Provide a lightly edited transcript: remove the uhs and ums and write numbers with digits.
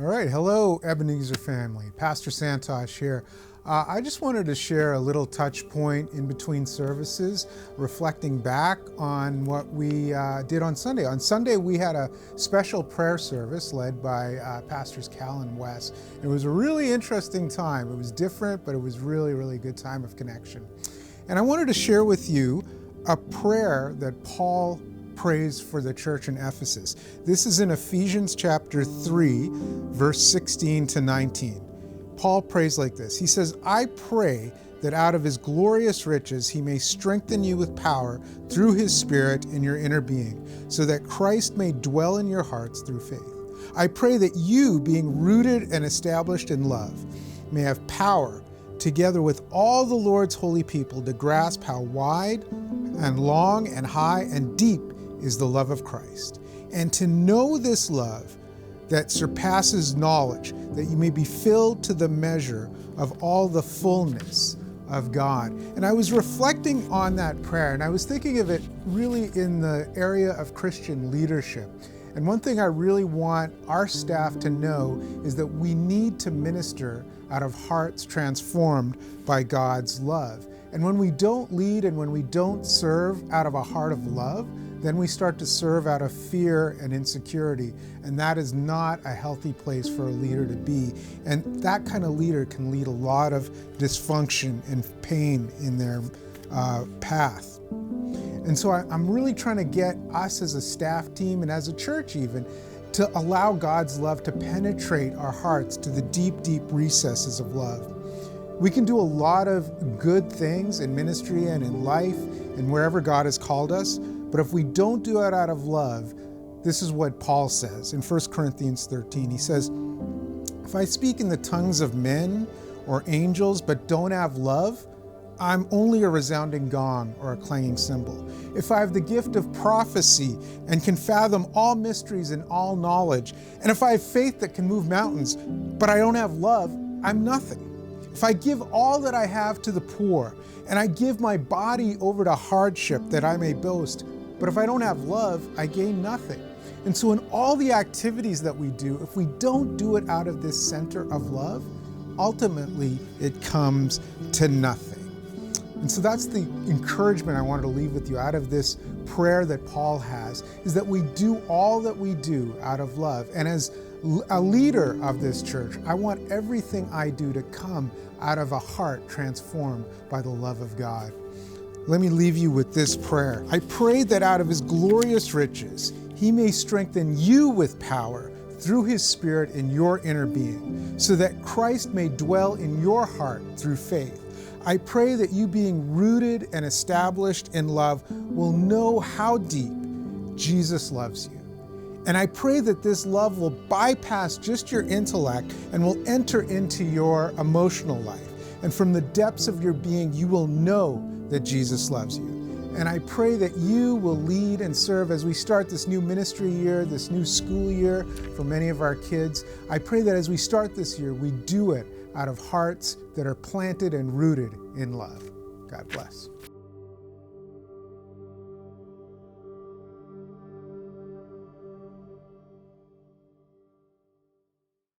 All right, hello Ebenezer family, Pastor Santosh here. I just wanted to share a little touch point in between services, reflecting back on what we did on Sunday. On Sunday, we had a special prayer service led by Pastors Cal and Wes. It was a really interesting time. It was different, but it was really good time of connection. And I wanted to share with you a prayer that Paul prays for the church in Ephesus. This is in Ephesians chapter 3, verse 16 to 19. Paul prays like this. He says, "I pray that out of his glorious riches he may strengthen you with power through his Spirit in your inner being, so that Christ may dwell in your hearts through faith. I pray that you, being rooted and established in love, may have power, together with all the Lord's holy people, to grasp how wide and long and high and deep is the love of Christ, and to know this love that surpasses knowledge, that you may be filled to the measure of all the fullness of God." And I was reflecting on that prayer, and I was thinking of it really in the area of Christian leadership. And one thing I really want our staff to know is that we need to minister out of hearts transformed by God's love. And when we don't lead and when we don't serve out of a heart of love, then we start to serve out of fear and insecurity. And that is not a healthy place for a leader to be. And that kind of leader can lead a lot of dysfunction and pain in their path. And so I'm really trying to get us as a staff team and as a church even to allow God's love to penetrate our hearts to the deep recesses of love. We can do a lot of good things in ministry and in life and wherever God has called us, but if we don't do it out of love, this is what Paul says in 1 Corinthians 13. He says, "If I speak in the tongues of men or angels but don't have love, I'm only a resounding gong or a clanging cymbal. If I have the gift of prophecy and can fathom all mysteries and all knowledge, and if I have faith that can move mountains, but I don't have love, I'm nothing. If I give all that I have to the poor, and I give my body over to hardship that I may boast, but if I don't have love, I gain nothing." And so in all the activities that we do, if we don't do it out of this center of love, ultimately it comes to nothing. And so that's the encouragement I wanted to leave with you out of this prayer that Paul has, is that we do all that we do out of love. And as a leader of this church, I want everything I do to come out of a heart transformed by the love of God. Let me leave you with this prayer. I pray that out of his glorious riches, he may strengthen you with power through his Spirit in your inner being, so that Christ may dwell in your heart through faith. I pray that you, being rooted and established in love, will know how deep Jesus loves you. And I pray that this love will bypass just your intellect and will enter into your emotional life. And from the depths of your being, you will know that Jesus loves you. And I pray that you will lead and serve as we start this new ministry year, this new school year for many of our kids. I pray that as we start this year, we do it out of hearts that are planted and rooted in love. God bless.